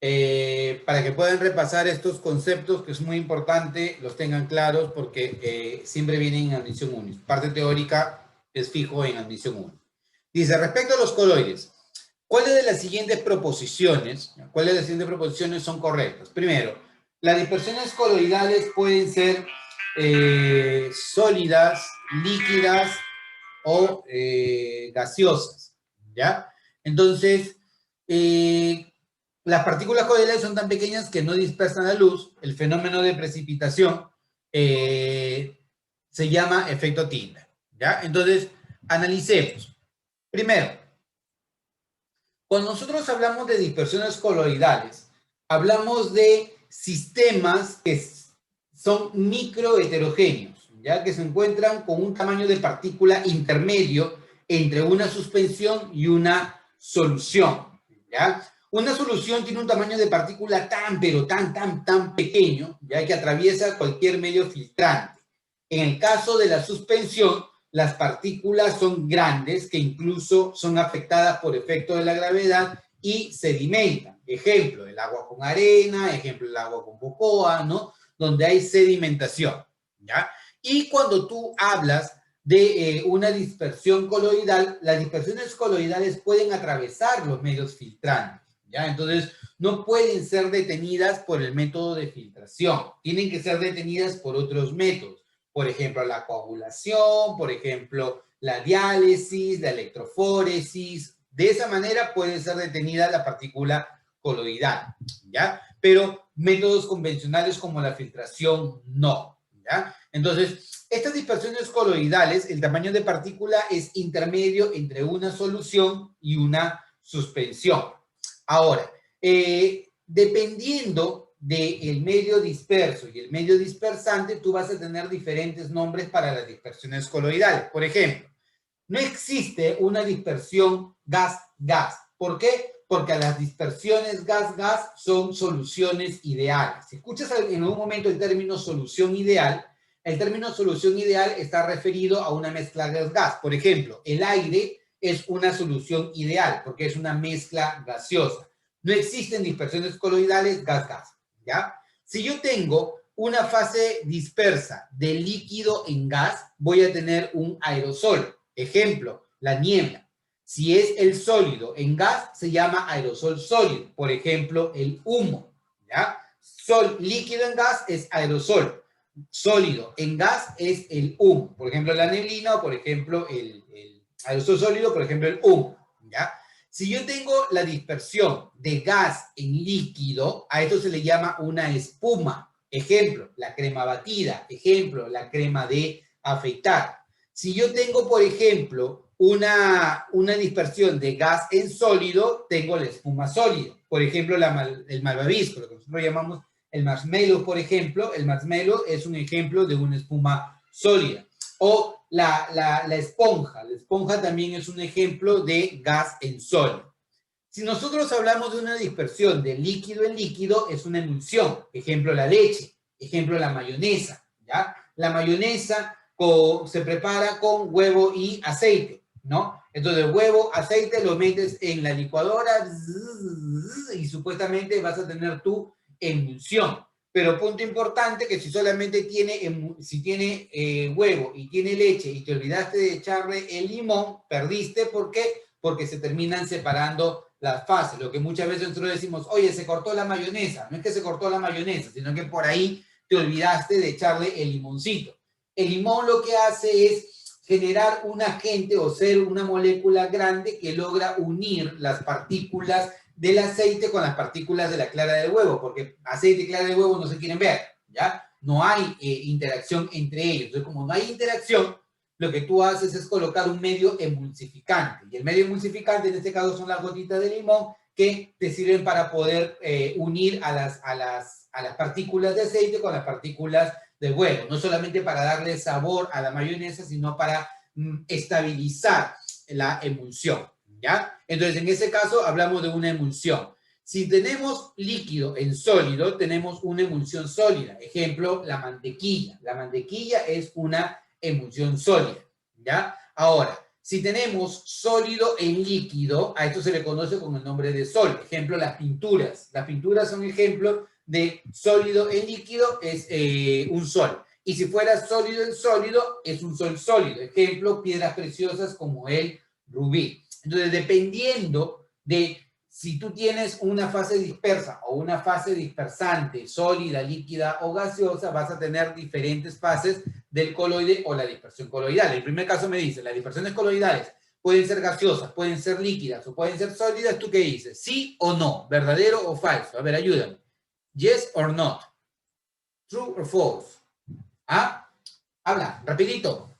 para que puedan repasar estos conceptos, que es muy importante, los tengan claros porque siempre vienen en admisión 1. Parte teórica es fijo en admisión 1. Dice, respecto a los coloides, ¿cuáles de las siguientes proposiciones son correctas? Primero, las dispersiones coloidales pueden ser sólidas, líquidas o gaseosas, ¿ya? Entonces, las partículas coloidales son tan pequeñas que no dispersan la luz. El fenómeno de precipitación se llama efecto Tyndall, ¿ya? Entonces, analicemos. Primero, cuando nosotros hablamos de dispersiones coloidales, hablamos de sistemas que son microheterogéneos, ya que se encuentran con un tamaño de partícula intermedio entre una suspensión y una solución, ¿ya? Una solución tiene un tamaño de partícula pero tan pequeño, ya que atraviesa cualquier medio filtrante. En el caso de la suspensión, las partículas son grandes, que incluso son afectadas por efecto de la gravedad y sedimentan. Ejemplo, el agua con arena, ejemplo, el agua con cocoa, ¿no? Donde hay sedimentación, ¿ya? Y cuando tú hablas de una dispersión coloidal, las dispersiones coloidales pueden atravesar los medios filtrantes, ¿ya? Entonces, no pueden ser detenidas por el método de filtración, tienen que ser detenidas por otros métodos. Por ejemplo, la coagulación, por ejemplo, la diálisis, la electroforesis. De esa manera puede ser detenida la partícula coloidal, ¿ya? Pero métodos convencionales como la filtración, no, ¿ya? Entonces, estas dispersiones coloidales, el tamaño de partícula es intermedio entre una solución y una suspensión. Ahora, dependiendo del medio disperso y el medio dispersante, tú vas a tener diferentes nombres para las dispersiones coloidales. Por ejemplo, no existe una dispersión gas-gas. ¿Por qué? Porque las dispersiones gas-gas son soluciones ideales. Si escuchas en algún momento el término solución ideal, el término solución ideal está referido a una mezcla gas-gas. Por ejemplo, el aire es una solución ideal porque es una mezcla gaseosa. No existen dispersiones coloidales gas-gas, ¿ya? Si yo tengo una fase dispersa de líquido en gas, voy a tener un aerosol. Ejemplo, la niebla. Si es el sólido en gas, se llama aerosol sólido. Por ejemplo, el humo, ¿ya? Líquido en gas es aerosol. Sólido en gas es el humo. Por ejemplo, la neblina o, por ejemplo, el aerosol sólido, por ejemplo, el humo, ¿ya? Si yo tengo la dispersión de gas en líquido, a esto se le llama una espuma. Ejemplo, la crema batida. Ejemplo, la crema de afeitar. Si yo tengo, por ejemplo, una dispersión de gas en sólido, tengo la espuma sólida. Por ejemplo, el malvavisco, lo que nosotros llamamos el marshmallow, por ejemplo. El marshmallow es un ejemplo de una espuma sólida. O la esponja. La esponja también es un ejemplo de gas en sólido. Si nosotros hablamos de una dispersión de líquido en líquido, es una emulsión. Ejemplo, la leche. Ejemplo, la mayonesa, ¿ya? La mayonesa se prepara con huevo y aceite, ¿no? Entonces, huevo, aceite, lo metes en la licuadora y supuestamente vas a tener tu emulsión. Pero punto importante, que si solamente tiene huevo y tiene leche y te olvidaste de echarle el limón, perdiste. ¿Por qué? Porque se terminan separando las fases. Lo que muchas veces nosotros decimos, oye, se cortó la mayonesa. No es que se cortó la mayonesa, sino que por ahí te olvidaste de echarle el limoncito. El limón lo que hace es generar un agente o ser una molécula grande que logra unir las partículas del aceite con las partículas de la clara del huevo, porque aceite y clara de huevo no se quieren ver, ¿ya? No hay interacción entre ellos. Entonces, como no hay interacción, lo que tú haces es colocar un medio emulsificante. Y el medio emulsificante en este caso son las gotitas de limón que te sirven para poder unir a las partículas de aceite con las partículas de huevo. No solamente para darle sabor a la mayonesa, sino para estabilizar la emulsión, ¿ya? Entonces, en ese caso hablamos de una emulsión. Si tenemos líquido en sólido, tenemos una emulsión sólida. Ejemplo, la mantequilla. La mantequilla es una emulsión sólida, ¿ya? Ahora, Si tenemos sólido en líquido, a esto se le conoce con el nombre de sol. Ejemplo, las pinturas. Las pinturas son ejemplo de sólido en líquido, es un sol. Y si fuera sólido en sólido, es un sol sólido. Ejemplo, piedras preciosas como el rubí. Entonces, dependiendo de si tú tienes una fase dispersa o una fase dispersante, sólida, líquida o gaseosa, vas a tener diferentes fases del coloide o la dispersión coloidal. En el primer caso me dice, las dispersiones coloidales pueden ser gaseosas, pueden ser líquidas o pueden ser sólidas. ¿Tú qué dices? ¿Sí o no? ¿Verdadero o falso? A ver, ayúdame. Yes or not. True or false. ¿Ah? Habla, rapidito.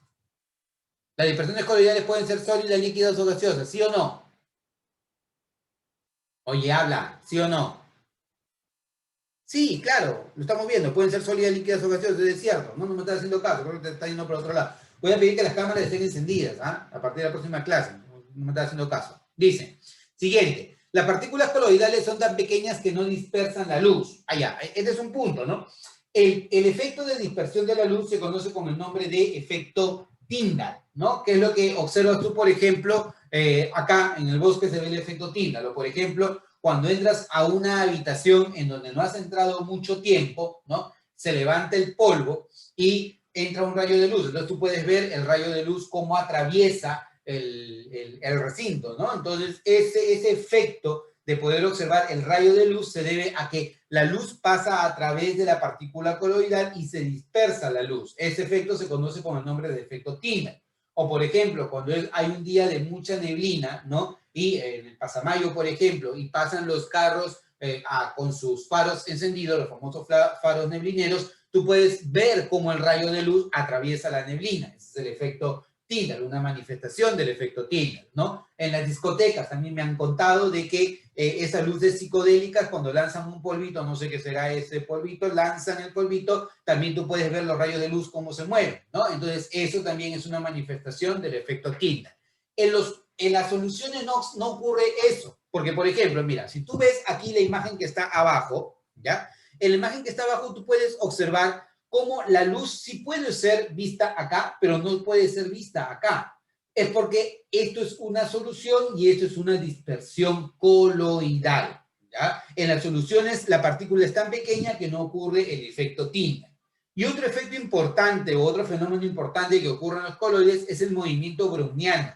Las dispersiones coloidales pueden ser sólidas, líquidas o gaseosas. ¿Sí o no? Oye, habla. ¿Sí o no? Sí, claro, lo estamos viendo. Pueden ser sólidas, líquidas o gaseosas, es cierto. No, no me estás haciendo caso, creo que te está yendo por otro lado. Voy a pedir que las cámaras estén encendidas, ¿ah? A partir de la próxima clase. No me estás haciendo caso. Dice, siguiente. Las partículas coloidales son tan pequeñas que no dispersan la luz. Ah, ya, este es un punto, ¿no? El efecto de dispersión de la luz se conoce con el nombre de efecto Tyndall, ¿no? Que es lo que observas tú, por ejemplo, acá en el bosque se ve el efecto Tyndall, o por ejemplo, cuando entras a una habitación en donde no has entrado mucho tiempo, ¿no? Se levanta el polvo y entra un rayo de luz. Entonces tú puedes ver el rayo de luz cómo atraviesa el recinto, ¿no? Entonces ese efecto de poder observar el rayo de luz se debe a que la luz pasa a través de la partícula coloidal y se dispersa la luz. Ese efecto se conoce con el nombre de efecto Tyndall. O por ejemplo, cuando hay un día de mucha neblina, ¿no? Y en el pasamayo, por ejemplo, y pasan los carros con sus faros encendidos, los famosos faros neblineros, tú puedes ver cómo el rayo de luz atraviesa la neblina. Ese es el efecto Tyndall, una manifestación del efecto Tyndall, ¿no? En las discotecas también me han contado de que esas luces psicodélicas, cuando lanzan un polvito, no sé qué será ese polvito, lanzan el polvito, también tú puedes ver los rayos de luz cómo se mueven, ¿no? Entonces, eso también es una manifestación del efecto Tyndall. En las soluciones no ocurre eso, porque, por ejemplo, mira, si tú ves aquí la imagen que está abajo, ¿ya? En la imagen que está abajo tú puedes observar cómo la luz sí puede ser vista acá, pero no puede ser vista acá. Es porque esto es una solución y esto es una dispersión coloidal, ¿ya? En las soluciones la partícula es tan pequeña que no ocurre el efecto Tyndall. Y otro efecto importante o otro fenómeno importante que ocurre en los coloides es el movimiento browniano.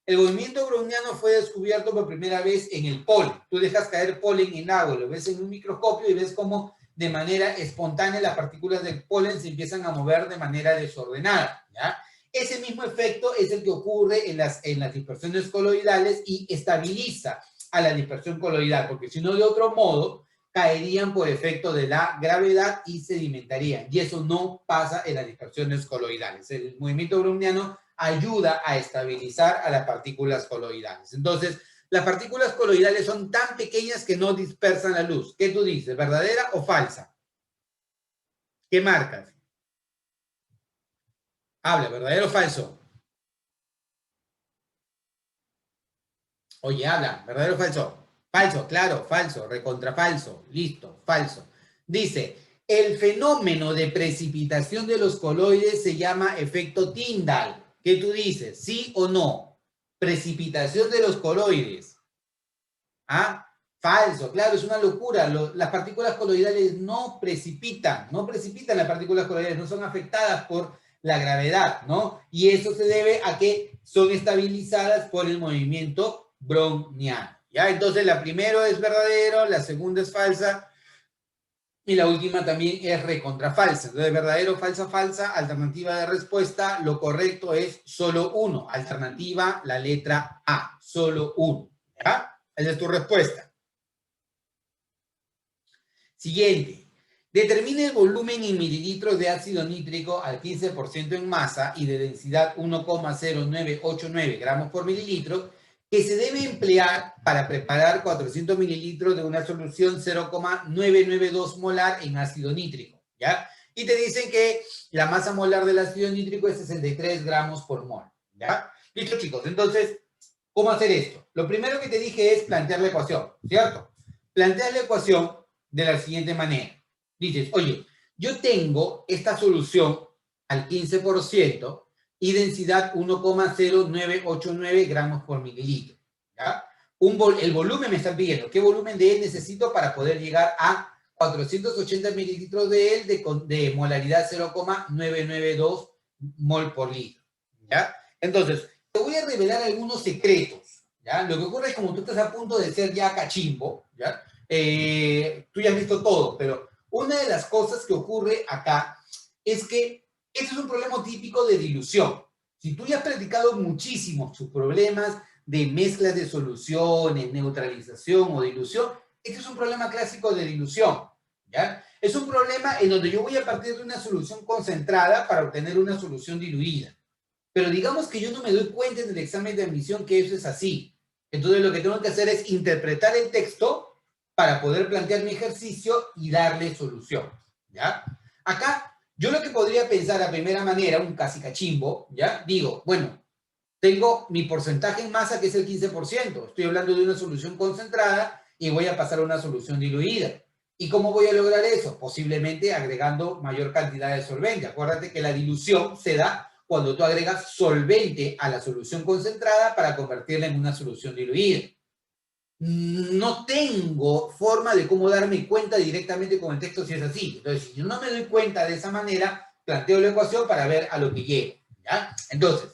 El movimiento browniano fue descubierto por primera vez en el polen. Tú dejas caer polen en agua, lo ves en un microscopio y ves cómo de manera espontánea las partículas del polen se empiezan a mover de manera desordenada, ¿ya? Ese mismo efecto es el que ocurre en las dispersiones coloidales y estabiliza a la dispersión coloidal, porque si no, de otro modo, caerían por efecto de la gravedad y sedimentarían. Y eso no pasa en las dispersiones coloidales. El movimiento browniano ayuda a estabilizar a las partículas coloidales. Entonces, las partículas coloidales son tan pequeñas que no dispersan la luz. ¿Qué tú dices? ¿Verdadera o falsa? ¿Qué marcas? Habla, ¿verdadero o falso? Oye, habla, ¿verdadero o falso? Falso, claro, falso, recontrafalso, listo, falso. Dice, el fenómeno de precipitación de los coloides se llama efecto Tyndall. ¿Qué tú dices? ¿Sí o no? Precipitación de los coloides. ¿Ah? Falso, claro, es una locura. Las partículas coloidales no precipitan las partículas coloidales, no son afectadas por la gravedad, ¿no? Y eso se debe a que son estabilizadas por el movimiento browniano, ¿ya? Entonces, la primera es verdadero, la segunda es falsa y la última también es recontrafalsa. Entonces, verdadero, falsa, falsa, alternativa de respuesta, lo correcto es solo uno. Alternativa, la letra A, solo uno, ¿ya? Esa es tu respuesta. Siguiente. Determine el volumen en mililitros de ácido nítrico al 15% en masa y de densidad 1,0989 gramos por mililitro que se debe emplear para preparar 400 mililitros de una solución 0,992 molar en ácido nítrico, ¿ya? Y te dicen que la masa molar del ácido nítrico es 63 gramos por mol, ¿ya? Listo, chicos. Entonces, ¿cómo hacer esto? Lo primero que te dije es plantear la ecuación, ¿cierto? Plantear la ecuación de la siguiente manera. Dices, oye, yo tengo esta solución al 15%, y densidad 1,0989 gramos por mililitro. ¿Ya? El volumen me están pidiendo. ¿Qué volumen de él necesito para poder llegar a 480 mililitros de él de molaridad 0,992 mol por litro? ¿Ya? Entonces, te voy a revelar algunos secretos. ¿Ya? Lo que ocurre es como tú estás a punto de ser ya cachimbo, ¿ya? Tú ya has visto todo, pero una de las cosas que ocurre acá es que este es un problema típico de dilución. Si tú ya has practicado muchísimo sus problemas de mezclas de soluciones, neutralización o dilución, este es un problema clásico de dilución, ¿ya? Es un problema en donde yo voy a partir de una solución concentrada para obtener una solución diluida. Pero digamos que yo no me doy cuenta en el examen de admisión que eso es así. Entonces lo que tengo que hacer es interpretar el texto para poder plantear mi ejercicio y darle solución, ¿ya? Acá, yo lo que podría pensar a primera manera, un casi cachimbo, ¿ya? Digo, bueno, tengo mi porcentaje en masa que es el 15%. Estoy hablando de una solución concentrada y voy a pasar a una solución diluida. ¿Y cómo voy a lograr eso? Posiblemente agregando mayor cantidad de solvente. Acuérdate que la dilución se da cuando tú agregas solvente a la solución concentrada para convertirla en una solución diluida. No tengo forma de cómo darme cuenta directamente con el texto si es así. Entonces, si yo no me doy cuenta de esa manera, planteo la ecuación para ver a lo que llego, ¿ya? Entonces,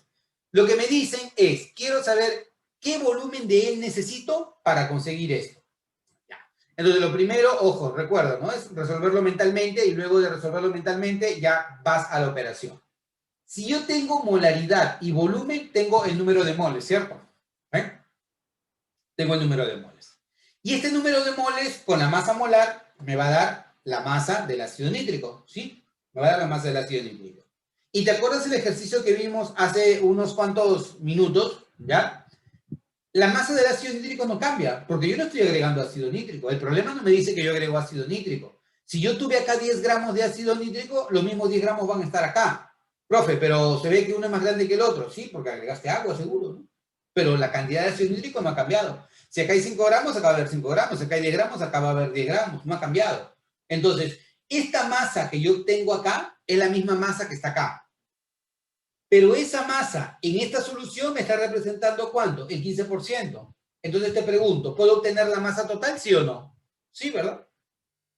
lo que me dicen es, quiero saber qué volumen de él necesito para conseguir esto. ¿Ya? Entonces, lo primero, ojo, recuerda, ¿no? Es resolverlo mentalmente y luego de resolverlo mentalmente ya vas a la operación. Si yo tengo molaridad y volumen, tengo el número de moles, ¿cierto? ¿Eh? Tengo el número de moles. Y este número de moles con la masa molar me va a dar la masa del ácido nítrico, ¿sí? Me va a dar la masa del ácido nítrico. ¿Y te acuerdas el ejercicio que vimos hace unos cuantos minutos? ¿Ya? La masa del ácido nítrico no cambia, porque yo no estoy agregando ácido nítrico. El problema no me dice que yo agrego ácido nítrico. Si yo tuve acá 10 gramos de ácido nítrico, los mismos 10 gramos van a estar acá. Profe, pero se ve que uno es más grande que el otro. Sí, porque agregaste agua, seguro, ¿no? Pero la cantidad de ácido nítrico no ha cambiado. Si acá hay 5 gramos, acá va a haber 5 gramos. Si acá hay 10 gramos, acá va a haber 10 gramos. No ha cambiado. Entonces, esta masa que yo tengo acá es la misma masa que está acá. Pero esa masa en esta solución me está representando ¿cuánto? El 15%. Entonces te pregunto, ¿puedo obtener la masa total, sí o no? Sí, ¿verdad?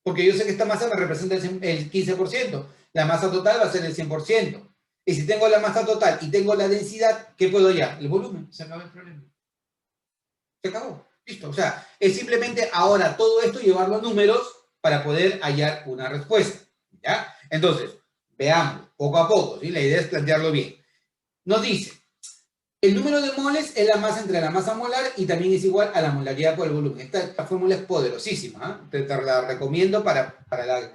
Porque yo sé que esta masa me representa el 15%. La masa total va a ser el 100%. Y si tengo la masa total y tengo la densidad, ¿qué puedo ya? El volumen. Se acabó el problema. Se acabó. Listo. O sea, es simplemente ahora todo esto llevarlo a números para poder hallar una respuesta. ¿Ya? Entonces, veamos poco a poco. ¿Sí? La idea es plantearlo bien. Nos dice, el número de moles es la masa entre la masa molar y también es igual a la molaridad por el volumen. Esta fórmula es poderosísima, ¿eh? Te la recomiendo para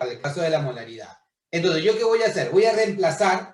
el caso de la molaridad. Entonces, ¿yo qué voy a hacer? Voy a reemplazar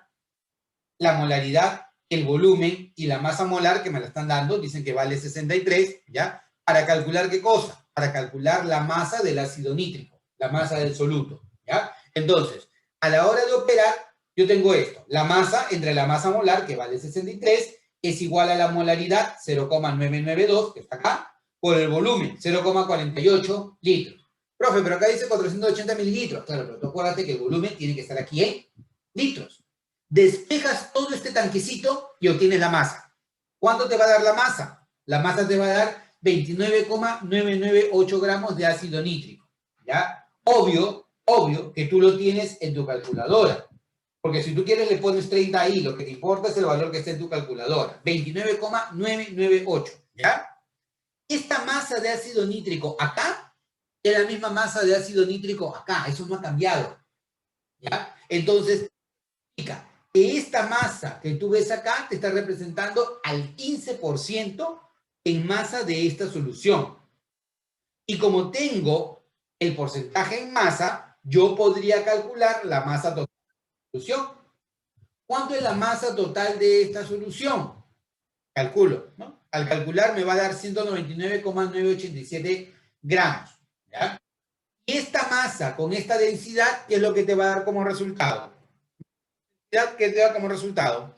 la molaridad, el volumen y la masa molar que me la están dando, dicen que vale 63, ¿ya? ¿Para calcular qué cosa? Para calcular la masa del ácido nítrico, la masa del soluto, ¿ya? Entonces, a la hora de operar, yo tengo esto, la masa entre la masa molar, que vale 63, es igual a la molaridad, 0,992, que está acá, por el volumen, 0,48 litros. Profe, pero acá dice 480 mililitros. Claro, pero tú acuérdate que el volumen tiene que estar aquí en litros. Despejas todo este tanquecito y obtienes la masa. ¿Cuánto te va a dar la masa? La masa te va a dar 29,998 gramos de ácido nítrico. ¿Ya? Obvio que tú lo tienes en tu calculadora. Porque si tú quieres le pones 30 ahí, lo que te importa es el valor que está en tu calculadora. 29,998. ¿Ya? Esta masa de ácido nítrico acá es la misma masa de ácido nítrico acá. Eso no ha cambiado. ¿Ya? Entonces, que esta masa que tú ves acá te está representando al 15% en masa de esta solución. Y como tengo el porcentaje en masa, yo podría calcular la masa total de la solución. ¿Cuánto es la masa total de esta solución? Calculo, ¿no? Al calcular me va a dar 199,987 gramos. ¿Ya? Y esta masa con esta densidad, ¿qué es lo que te va a dar como resultado? ¿Qué te da como resultado?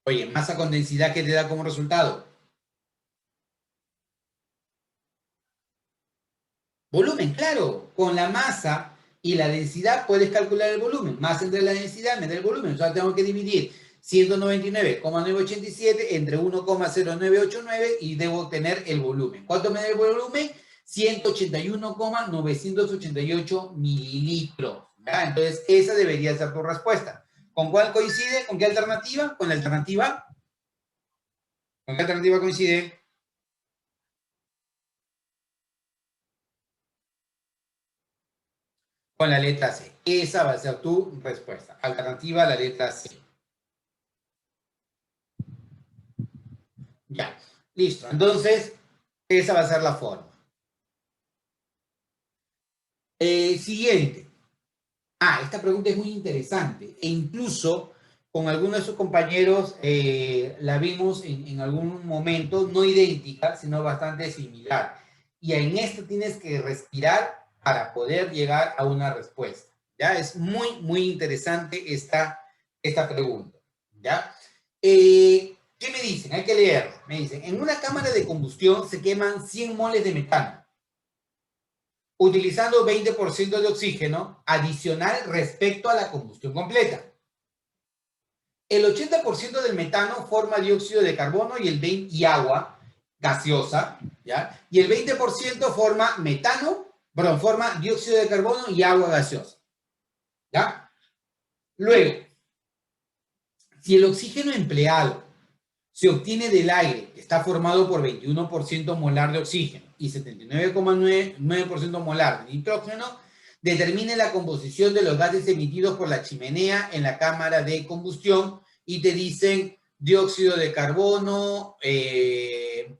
Oye, masa con densidad, ¿qué te da como resultado? Volumen, claro. Con la masa Y la densidad, puedes calcular el volumen. Más entre la densidad, menos el volumen. O sea, tengo que dividir 199,987 entre 1,0989 y debo obtener el volumen. ¿Cuánto me da el volumen? 181,988 mililitros. ¿Ya? Entonces, esa debería ser tu respuesta. ¿Con cuál coincide? ¿Con qué alternativa? Con la alternativa. ¿Con qué alternativa coincide? Con la letra C. Esa va a ser tu respuesta. Alternativa a la letra C. Ya, listo. Entonces, esa va a ser la forma. Siguiente. Esta pregunta es muy interesante. E incluso con algunos de sus compañeros la vimos en algún momento, no idéntica, sino bastante similar. Y en esto tienes que respirar para poder llegar a una respuesta. ¿Ya? Es muy, muy interesante esta pregunta. ¿Ya? ¿Qué me dicen? Hay que leerlo. Me dicen, en una cámara de combustión se queman 100 moles de metano, utilizando 20% de oxígeno adicional respecto a la combustión completa. El 80% del metano forma dióxido de carbono y agua gaseosa, ¿ya? Y el 20% forma forma dióxido de carbono y agua gaseosa, ¿ya? Luego, si el oxígeno empleado se obtiene del aire, que está formado por 21% molar de oxígeno y 79,9% molar de nitrógeno, determine la composición de los gases emitidos por la chimenea en la cámara de combustión y te dicen dióxido de carbono,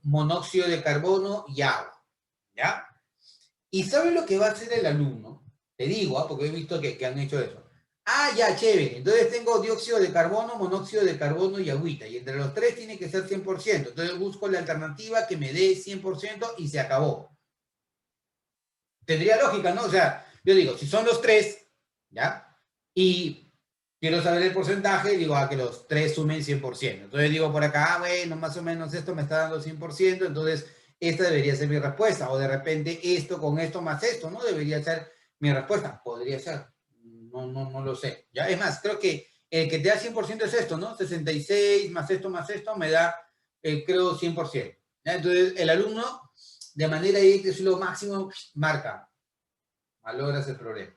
monóxido de carbono y agua, ¿ya? ¿Y sabes lo que va a hacer el alumno? Te digo, porque he visto que han hecho eso. Ya, chévere. Entonces tengo dióxido de carbono, monóxido de carbono y agüita. Y entre los tres tiene que ser 100%. Entonces busco la alternativa que me dé 100% y se acabó. Tendría lógica, ¿no? O sea, yo digo, si son los tres, ¿ya? Y quiero saber el porcentaje, digo, que los tres sumen 100%. Entonces digo por acá, bueno, más o menos esto me está dando 100%, entonces esta debería ser mi respuesta. O de repente esto con esto más esto, ¿no? Debería ser mi respuesta. Podría ser. No lo sé. ¿Ya? Es más, creo que el que te da 100% es esto, ¿no? 66 más esto me da, creo, 100%. ¿Ya? Entonces, el alumno, de manera directa, lo máximo, marca. Malogras el problema.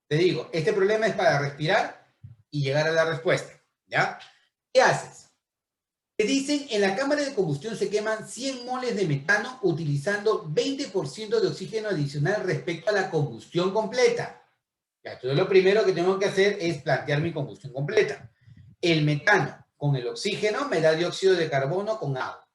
Te digo, este problema es para respirar y llegar a la respuesta. ¿Ya? ¿Qué haces? Te dicen, en la cámara de combustión se queman 100 moles de metano utilizando 20% de oxígeno adicional respecto a la combustión completa. Ya, entonces lo primero que tengo que hacer es plantear mi combustión completa. El metano con el oxígeno me da dióxido de carbono con agua.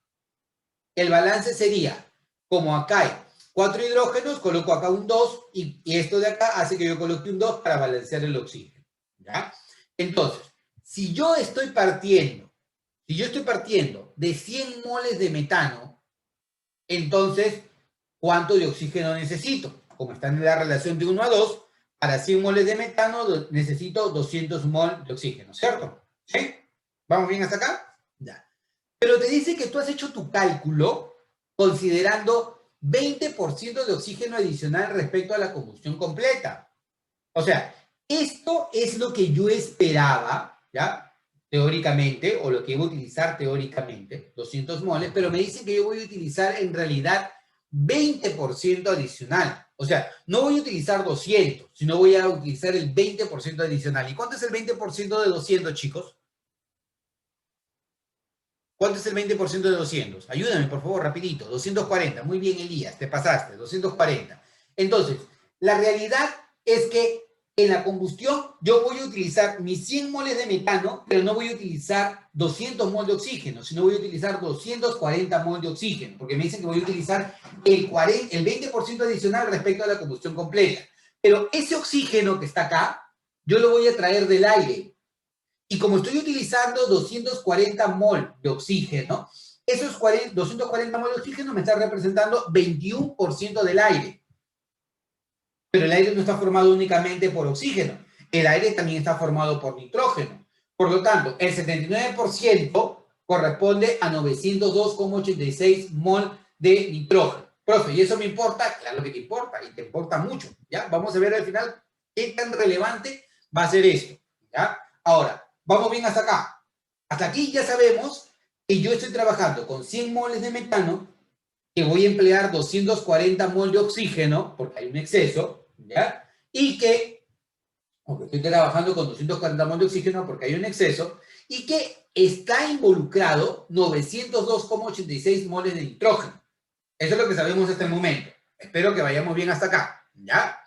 El balance sería, como acá hay 4 hidrógenos, coloco acá un 2 y esto de acá hace que yo coloque un 2 para balancear el oxígeno. ¿Ya? Entonces, si yo estoy partiendo de 100 moles de metano, entonces, ¿cuánto de oxígeno necesito? Como está en la relación de 1 a 2, para 100 moles de metano necesito 200 mol de oxígeno, ¿cierto? ¿Sí? ¿Vamos bien hasta acá? Ya. Pero te dice que tú has hecho tu cálculo considerando 20% de oxígeno adicional respecto a la combustión completa. O sea, esto es lo que yo esperaba, ¿ya? Teóricamente, o lo que iba a utilizar teóricamente, 200 moles, pero me dicen que yo voy a utilizar en realidad 20% adicional. O sea, no voy a utilizar 200, sino voy a utilizar el 20% adicional. ¿Y cuánto es el 20% de 200, chicos? ¿Cuánto es el 20% de 200? Ayúdame, por favor, rapidito. 240. Muy bien, Elías, te pasaste. 240. Entonces, la realidad es que en la combustión yo voy a utilizar mis 100 moles de metano, pero no voy a utilizar 200 mol de oxígeno, sino voy a utilizar 240 mol de oxígeno, porque me dicen que voy a utilizar el 20% adicional respecto a la combustión completa. Pero ese oxígeno que está acá, yo lo voy a traer del aire. Y como estoy utilizando 240 mol de oxígeno, esos 240 mol de oxígeno me están representando 21% del aire. Pero el aire no está formado únicamente por oxígeno. El aire también está formado por nitrógeno. Por lo tanto, el 79% corresponde a 902,86 mol de nitrógeno. Profe, ¿y eso me importa? Claro que te importa, y te importa mucho, ¿ya? Vamos a ver al final qué tan relevante va a ser esto, ¿ya? Ahora, vamos bien hasta acá. Hasta aquí ya sabemos que yo estoy trabajando con 100 moles de metano, que voy a emplear 240 mol de oxígeno, porque hay un exceso, ¿ya? Y que, aunque estoy trabajando con 240 mol de oxígeno porque hay un exceso, y que está involucrado 902,86 moles de nitrógeno. Eso es lo que sabemos hasta el momento. Espero que vayamos bien hasta acá, ¿ya?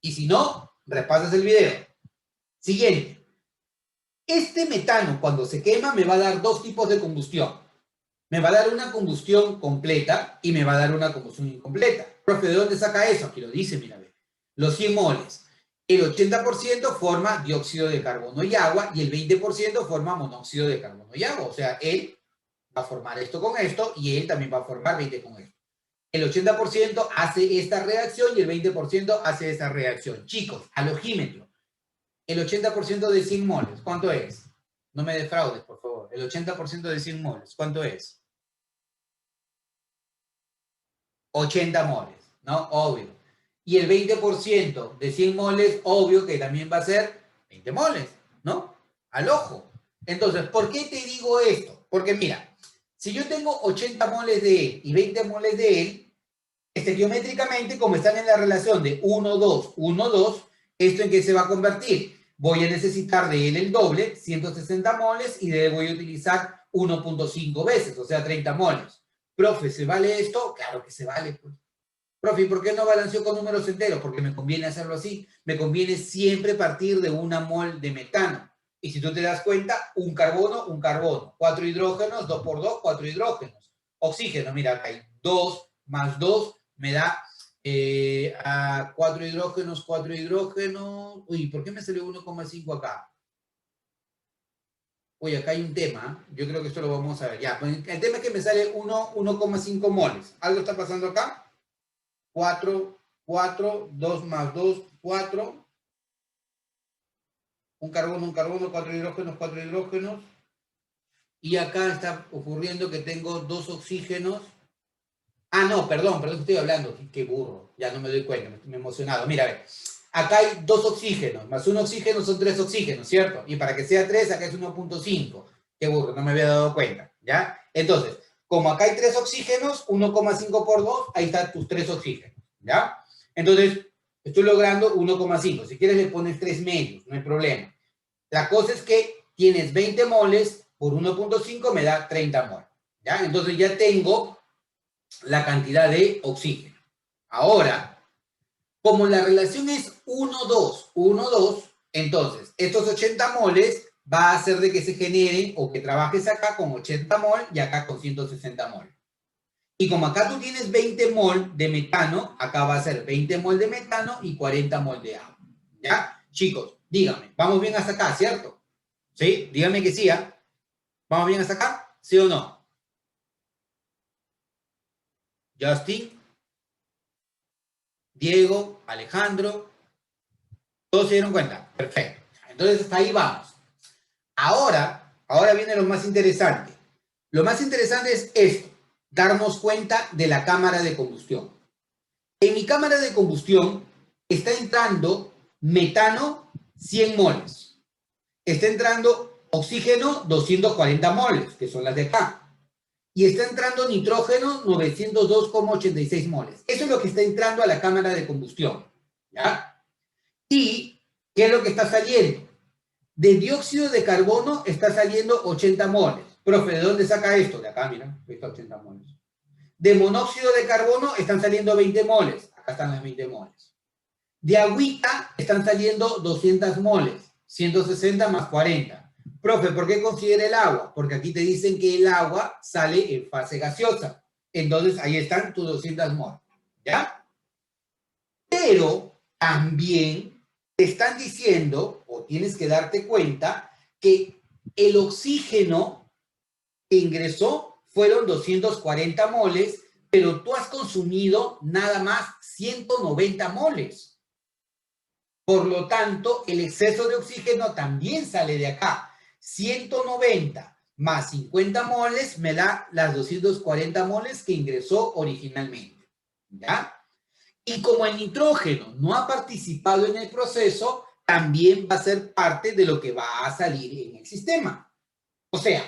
Y si no, repasas el video. Siguiente. Este metano, cuando se quema, me va a dar dos tipos de combustión. Me va a dar una combustión completa y me va a dar una combustión incompleta. Profe, ¿de dónde saca eso? Aquí lo dice, mira, ve. Los 100 moles. El 80% forma dióxido de carbono y agua y el 20% forma monóxido de carbono y agua. O sea, él va a formar esto con esto y él también va a formar 20 con esto. El 80% hace esta reacción y el 20% hace esta reacción. Chicos, al ojímetro, el 80% de 100 moles, ¿cuánto es? No me defraudes, por favor. El 80% de 100 moles, ¿cuánto es? 80 moles, ¿no? Obvio. Y el 20% de 100 moles, obvio que también va a ser 20 moles, ¿no? Al ojo. Entonces, ¿por qué te digo esto? Porque mira, si yo tengo 80 moles de él y 20 moles de él, estequiométricamente, como están en la relación de 1, 2, 1, 2, ¿esto en qué se va a convertir? Voy a necesitar de él el doble, 160 moles, y de él voy a utilizar 1.5 veces, o sea, 30 moles. Profe, ¿se vale esto? Claro que se vale, pues. Profe, ¿y por qué no balanceo con números enteros? Porque me conviene hacerlo así. Me conviene siempre partir de una mol de metano. Y si tú te das cuenta, un carbono, 4 hidrógenos, 2 por 2, 4 hidrógenos. Oxígeno, mira, acá hay 2 más 2 me da a 4 hidrógenos, 4 hidrógenos. Uy, ¿por qué me salió 1,5 acá? Uy, acá hay un tema. Yo creo que esto lo vamos a ver. Ya, pues el tema es que me sale 1,5 moles. ¿Algo está pasando acá? 4, 4, 2 más 2, 4. Un carbono, 4 hidrógenos, 4 hidrógenos. Y acá está ocurriendo que tengo 2 oxígenos. Ah, no, perdón, que estoy hablando. Qué burro, ya no me doy cuenta, me he emocionado. Mira, a ver, acá hay 2 oxígenos, más un oxígeno son 3 oxígenos, ¿cierto? Y para que sea 3, acá es 1.5. Qué burro, no me había dado cuenta, ¿ya? Entonces, como acá hay 3 oxígenos, 1,5 por 2, ahí están tus 3 oxígenos, ¿ya? Entonces, estoy logrando 1,5. Si quieres le pones 3 medios, no hay problema. La cosa es que tienes 20 moles por 1.5 me da 30 moles, ¿ya? Entonces ya tengo la cantidad de oxígeno. Ahora, como la relación es 1, 2, 1, 2, entonces estos 80 moles va a hacer de que se generen o que trabajes acá con 80 mol y acá con 160 mol. Y como acá tú tienes 20 mol de metano, acá va a ser 20 mol de metano y 40 mol de agua. ¿Ya? Chicos, díganme, ¿vamos bien hasta acá, cierto? ¿Sí? Díganme que sí, ¿eh? ¿Vamos bien hasta acá? ¿Sí o no? Justin, Diego, Alejandro, ¿todos se dieron cuenta? Perfecto. Entonces, hasta ahí vamos. Ahora viene lo más interesante. Lo más interesante es esto, darnos cuenta de la cámara de combustión. En mi cámara de combustión está entrando metano 100 moles. Está entrando oxígeno 240 moles, que son las de acá. Y está entrando nitrógeno 902,86 moles. Eso es lo que está entrando a la cámara de combustión. ¿Ya? ¿Y qué es lo que está saliendo? De dióxido de carbono está saliendo 80 moles. Profe, ¿de dónde saca esto? De acá, mira, está 80 moles. De monóxido de carbono están saliendo 20 moles. Acá están las 20 moles. De agüita están saliendo 200 moles. 160 más 40. Profe, ¿por qué considera el agua? Porque aquí te dicen que el agua sale en fase gaseosa. Entonces, ahí están tus 200 moles. ¿Ya? Pero también te están diciendo, o tienes que darte cuenta, que el oxígeno que ingresó fueron 240 moles, pero tú has consumido nada más 190 moles. Por lo tanto, el exceso de oxígeno también sale de acá. 190 más 50 moles me da las 240 moles que ingresó originalmente. ¿ya? Y como el nitrógeno no ha participado en el proceso, también va a ser parte de lo que va a salir en el sistema. O sea,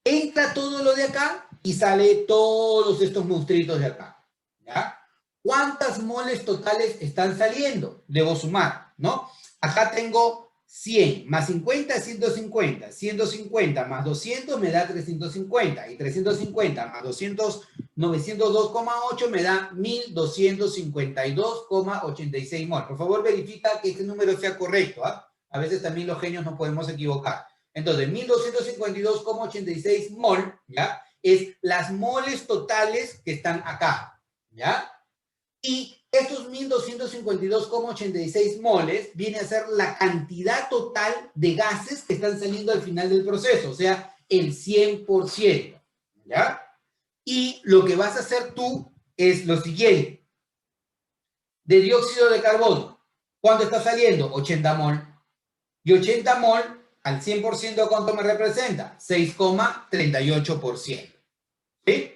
entra todo lo de acá y sale todos estos monstruitos de acá, ¿ya? ¿Cuántas moles totales están saliendo? Debo sumar, ¿no? Acá tengo 100 más 50, 150. 150 más 200 me da 350. Y 350 más 200, 902,8 me da 1252,86 mol. Por favor, verifica que este número sea correcto, ¿ah? A veces también los genios nos podemos equivocar. Entonces, 1252,86 mol, ¿ya? Es las moles totales que están acá, ¿ya? Y estos 1252,86 moles viene a ser la cantidad total de gases que están saliendo al final del proceso, o sea, el 100%, ¿ya? Y lo que vas a hacer tú es lo siguiente. De dióxido de carbono, ¿cuánto está saliendo? 80 mol. Y 80 mol al 100%, ¿cuánto me representa? 6,38%. ¿Sí?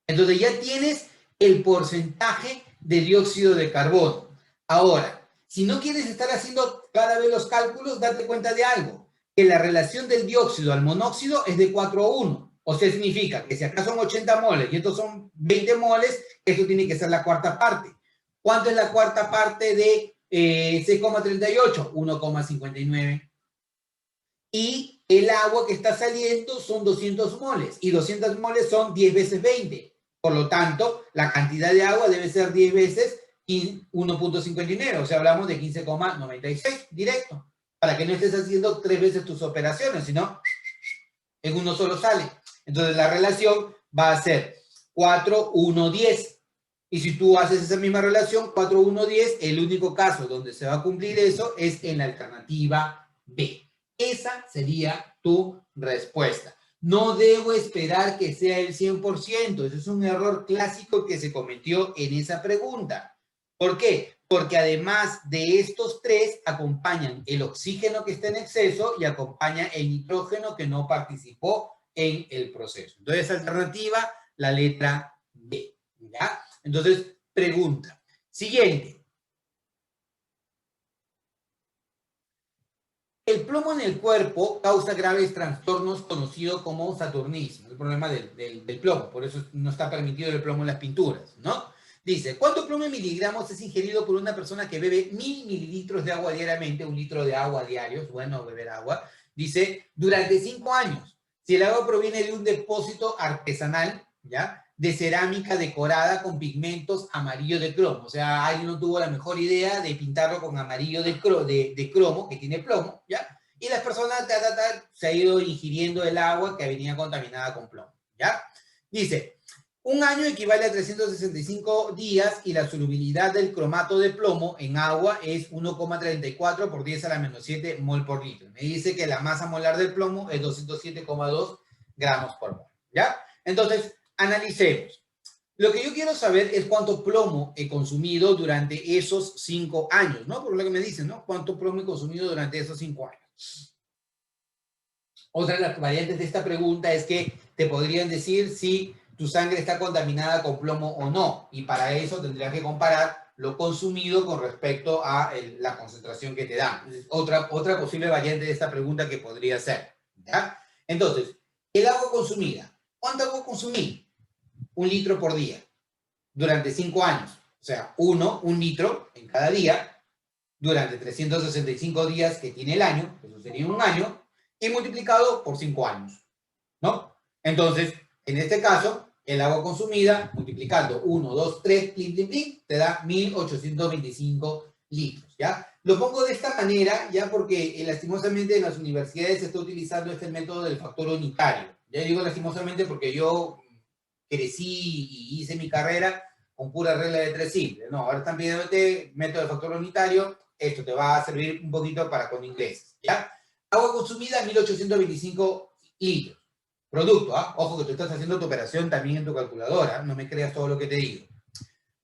Entonces ya tienes el porcentaje de dióxido de carbono. Ahora, si no quieres estar haciendo cada vez los cálculos, date cuenta de algo, que la relación del dióxido al monóxido es de 4:1. O sea, significa que si acá son 80 moles y estos son 20 moles, esto tiene que ser la cuarta parte. ¿Cuánto es la cuarta parte de 6,38? 1,59. Y el agua que está saliendo son 200 moles. Y 200 moles son 10 veces 20. Por lo tanto, la cantidad de agua debe ser 10 veces 1,59. O sea, hablamos de 15,96 directo. Para que no estés haciendo 3 veces tus operaciones, sino en uno solo sale. Entonces, la relación va a ser 4:1:10. Y si tú haces esa misma relación, 4:1:10, el único caso donde se va a cumplir eso es en la alternativa B. Esa sería tu respuesta. No debo esperar que sea el 100%. Ese es un error clásico que se cometió en esa pregunta. ¿Por qué? Porque además de estos tres, acompañan el oxígeno que está en exceso y acompaña el nitrógeno que no participó en el proceso. Entonces, alternativa, la letra B. ¿Ya? Entonces, pregunta. Siguiente. El plomo en el cuerpo causa graves trastornos conocidos como saturnismo, el problema del plomo, por eso no está permitido el plomo en las pinturas, ¿no? Dice, ¿cuánto plomo en miligramos es ingerido por una persona que bebe 1000 mililitros de agua diariamente, 1 litro de agua diario? Es bueno beber agua. Dice, durante 5 años, si el agua proviene de un depósito artesanal, ¿ya?, de cerámica decorada con pigmentos amarillo de cromo. O sea, alguien no tuvo la mejor idea de pintarlo con amarillo de cromo, que tiene plomo, ¿ya? Y las personas se ha ido ingiriendo el agua que venía contaminada con plomo, ¿ya? Dice, un año equivale a 365 días y la solubilidad del cromato de plomo en agua es 1,34 por 10 a la menos 7 mol por litro. Me dice que la masa molar del plomo es 207,2 gramos por mol, ¿ya? Entonces, analicemos. Lo que yo quiero saber es cuánto plomo he consumido durante esos 5 años, ¿no? Por lo que me dicen, ¿no? ¿Cuánto plomo he consumido durante esos 5 años? Otra de las variantes de esta pregunta es que te podrían decir si tu sangre está contaminada con plomo o no. Y para eso tendrías que comparar lo consumido con respecto a la concentración que te dan. Otra posible variante de esta pregunta que podría ser, ¿ya? Entonces, el agua consumida. ¿Cuánto agua consumí? 1 litro por día durante 5 años. O sea, 1 litro en cada día durante 365 días que tiene el año, eso sería un año, y multiplicado por 5 años, ¿no? Entonces, en este caso, el agua consumida, multiplicando 1, 2, 3, plin, plin, plin, te da 1825 litros, ¿ya? Lo pongo de esta manera, ya, porque lastimosamente en las universidades se está utilizando este método del factor unitario. Ya digo lastimosamente porque yo crecí y hice mi carrera con pura regla de 3 simples. No, ahora están pidiéndote método de factor unitario. Esto te va a servir un poquito para con inglés, ¿ya? Agua consumida, 1825 litros. Producto, ¿ah? Ojo que tú estás haciendo tu operación también en tu calculadora, no me creas todo lo que te digo.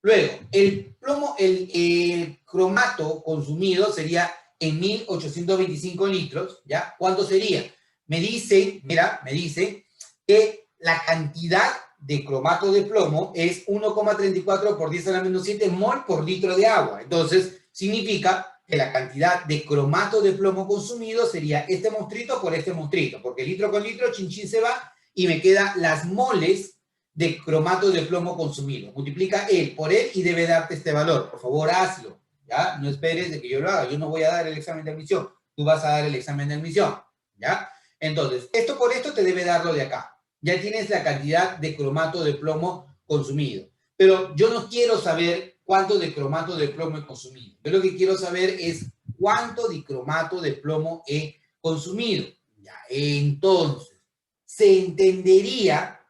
Luego, el plomo, el cromato consumido sería en 1825 litros, ¿ya? ¿Cuánto sería? Me dice, mira, me dice que la cantidad de cromato de plomo es 1,34 por 10 a la menos 7 mol por litro de agua. Entonces, significa que la cantidad de cromato de plomo consumido sería este monstruito por este monstruito, porque litro con litro, chin chin se va, y me queda las moles de cromato de plomo consumido. Multiplica él por él y debe darte este valor. Por favor, hazlo, ¿ya? No esperes de que yo lo haga. Yo no voy a dar el examen de admisión. Tú vas a dar el examen de admisión, ¿ya? Entonces, esto por esto te debe dar lo de acá. Ya tienes la cantidad de cromato de plomo consumido. Pero yo no quiero saber cuánto de cromato de plomo he consumido. Yo lo que quiero saber es cuánto de cromato de plomo he consumido. Ya, entonces, se entendería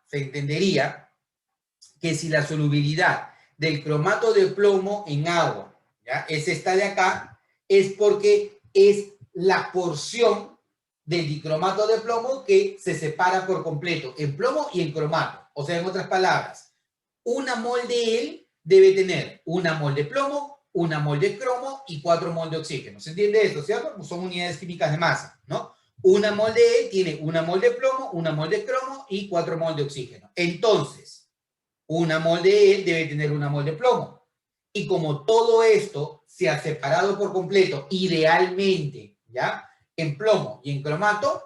que si la solubilidad del cromato de plomo en agua, ¿ya?, es esta de acá, es porque es la porción del dicromato de plomo que se separa por completo en plomo y en cromato. O sea, en otras palabras, una mol de él debe tener una mol de plomo, una mol de cromo y 4 mol de oxígeno. ¿Se entiende esto, cierto? Pues son unidades químicas de masa, ¿no? Una mol de él tiene una mol de plomo, una mol de cromo y 4 mol de oxígeno. Entonces, una mol de él debe tener una mol de plomo. Y como todo esto se ha separado por completo, idealmente, ¿ya?, en plomo y en cromato,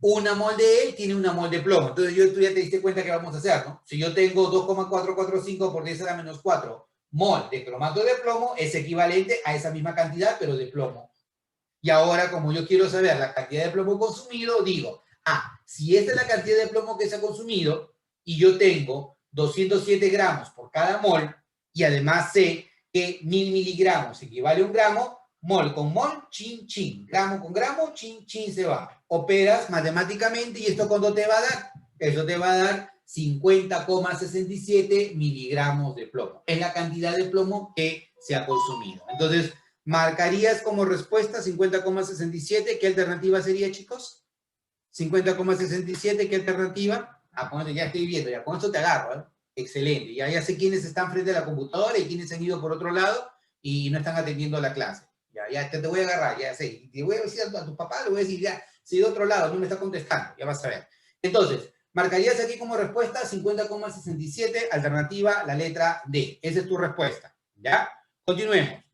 una mol de él tiene una mol de plomo. Entonces tú ya te diste cuenta que vamos a hacer, ¿no? Si yo tengo 2,445 por 10 a la menos 4 mol de cromato de plomo, es equivalente a esa misma cantidad, pero de plomo. Y ahora, como yo quiero saber la cantidad de plomo consumido, digo, si esta es la cantidad de plomo que se ha consumido, y yo tengo 207 gramos por cada mol, y además sé que 1000 miligramos equivale a un gramo, mol con mol, chin, chin. Gramo con gramo, chin, chin se va. Operas matemáticamente y esto ¿cuánto te va a dar? Eso te va a dar 50,67 miligramos de plomo. Es la cantidad de plomo que se ha consumido. Entonces, marcarías como respuesta 50,67. ¿Qué alternativa sería, chicos? 50,67, ¿qué alternativa? Con esto ya estoy viendo, ya con esto te agarro, ¿eh? Excelente. Ya sé quiénes están frente a la computadora y quiénes han ido por otro lado y no están atendiendo la clase. Ya te voy a agarrar, ya sé. Y te voy a decir a tu papá, le voy a decir, ya, si de otro lado no me está contestando, ya vas a ver. Entonces, marcarías aquí como respuesta 50,67, alternativa, la letra D. Esa es tu respuesta, ¿ya? Continuemos.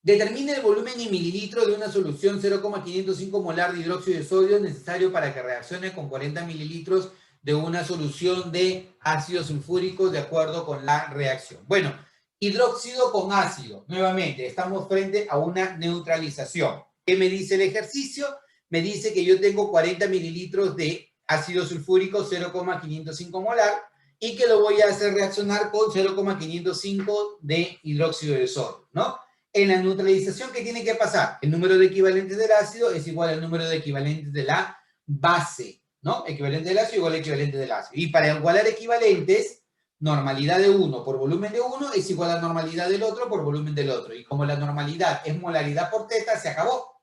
Determine el volumen en mililitros de una solución 0,505 molar de hidróxido de sodio necesario para que reaccione con 40 mililitros de una solución de ácido sulfúrico de acuerdo con la reacción. Bueno, hidróxido con ácido. Nuevamente, estamos frente a una neutralización. ¿Qué me dice el ejercicio? Me dice que yo tengo 40 mililitros de ácido sulfúrico 0,505 molar y que lo voy a hacer reaccionar con 0,505 de hidróxido de sodio, ¿no? En la neutralización, ¿qué tiene que pasar? El número de equivalentes del ácido es igual al número de equivalentes de la base, ¿no? Equivalente del ácido igual al equivalente del ácido. Y para igualar equivalentes, normalidad de uno por volumen de uno es igual a normalidad del otro por volumen del otro. Y como la normalidad es molaridad por teta, se acabó.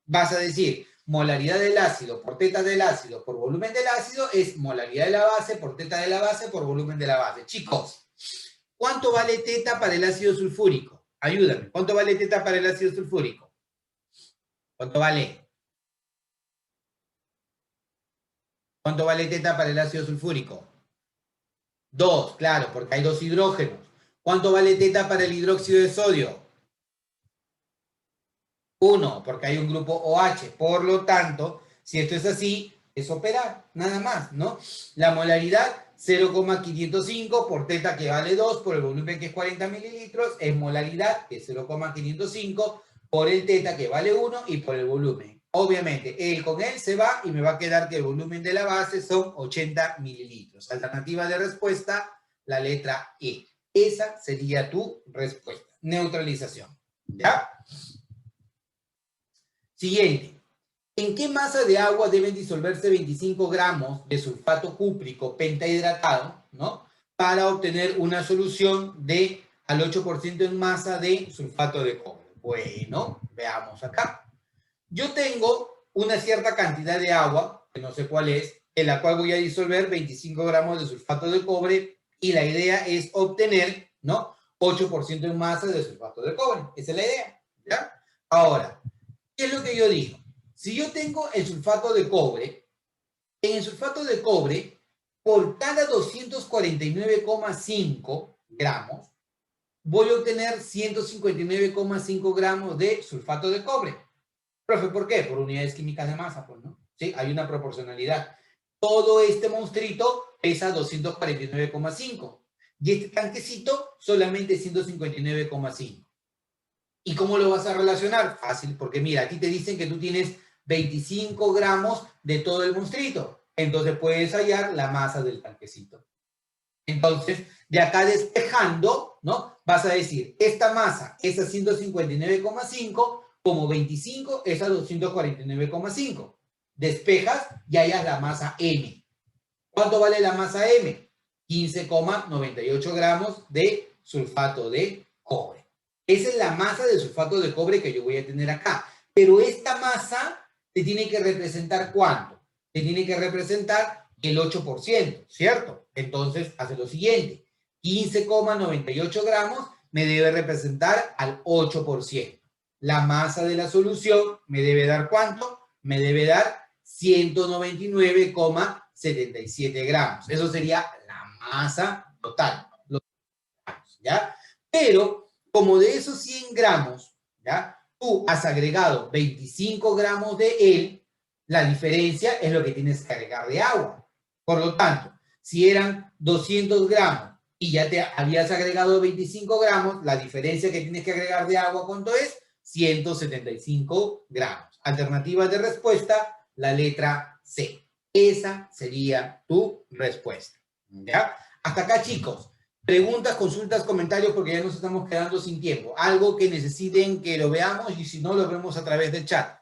Vas a decir, molaridad del ácido por teta del ácido por volumen del ácido es molaridad de la base por teta de la base por volumen de la base. Chicos, ¿cuánto vale teta para el ácido sulfúrico? Ayúdame. ¿Cuánto vale teta para el ácido sulfúrico? ¿Cuánto vale? ¿Cuánto vale teta para el ácido sulfúrico? 2, claro, porque hay 2 hidrógenos. ¿Cuánto vale teta para el hidróxido de sodio? 1, porque hay un grupo OH. Por lo tanto, si esto es así, es operar, nada más, ¿no? La molaridad, 0,505 por teta que vale 2, por el volumen que es 40 mililitros, es molaridad, que es 0,505 por el teta que vale 1 y por el volumen. Obviamente, él con él se va y me va a quedar que el volumen de la base son 80 mililitros. Alternativa de respuesta, la letra E. Esa sería tu respuesta. Neutralización. ¿Ya? Siguiente. ¿En qué masa de agua deben disolverse 25 gramos de sulfato cúprico pentahidratado, ¿no?, para obtener una solución de al 8% en masa de sulfato de cobre? Bueno, veamos acá. Yo tengo una cierta cantidad de agua, que no sé cuál es, en la cual voy a disolver 25 gramos de sulfato de cobre y la idea es obtener, ¿no?, 8% en masa de sulfato de cobre. Esa es la idea, ¿ya? Ahora, ¿qué es lo que yo digo? Si yo tengo el sulfato de cobre, en el sulfato de cobre, por cada 249,5 gramos, voy a obtener 159,5 gramos de sulfato de cobre. Profe, ¿por qué? Por unidades químicas de masa, pues, ¿no? Sí, hay una proporcionalidad. Todo este monstruito pesa 249,5 y este tanquecito solamente 159,5. ¿Y cómo lo vas a relacionar? Fácil, porque mira, aquí te dicen que tú tienes 25 gramos de todo el monstruito. Entonces puedes hallar la masa del tanquecito. Entonces, de acá despejando, ¿no? Vas a decir, esta masa es a 159,5, como 25 es a 249,5. Despejas y hallas la masa M. ¿Cuánto vale la masa M? 15,98 gramos de sulfato de cobre. Esa es la masa de sulfato de cobre que yo voy a tener acá. Pero esta masa te tiene que representar ¿cuánto? Te tiene que representar el 8%, ¿cierto? Entonces, hace lo siguiente. 15,98 gramos me debe representar al 8%. La masa de la solución me debe dar ¿cuánto? Me debe dar 199,77 gramos. Eso sería la masa total. ¿Ya? Pero, como de esos 100 gramos, ¿ya? Tú has agregado 25 gramos de él, la diferencia es lo que tienes que agregar de agua. Por lo tanto, si eran 200 gramos y ya te habías agregado 25 gramos, la diferencia que tienes que agregar de agua, ¿cuánto es? 175 gramos. Alternativa de respuesta, la letra C. Esa sería tu respuesta. ¿Ya? Hasta acá, chicos. Preguntas, consultas, comentarios, porque ya nos estamos quedando sin tiempo. Algo que necesiten que lo veamos y si no, lo vemos a través del chat.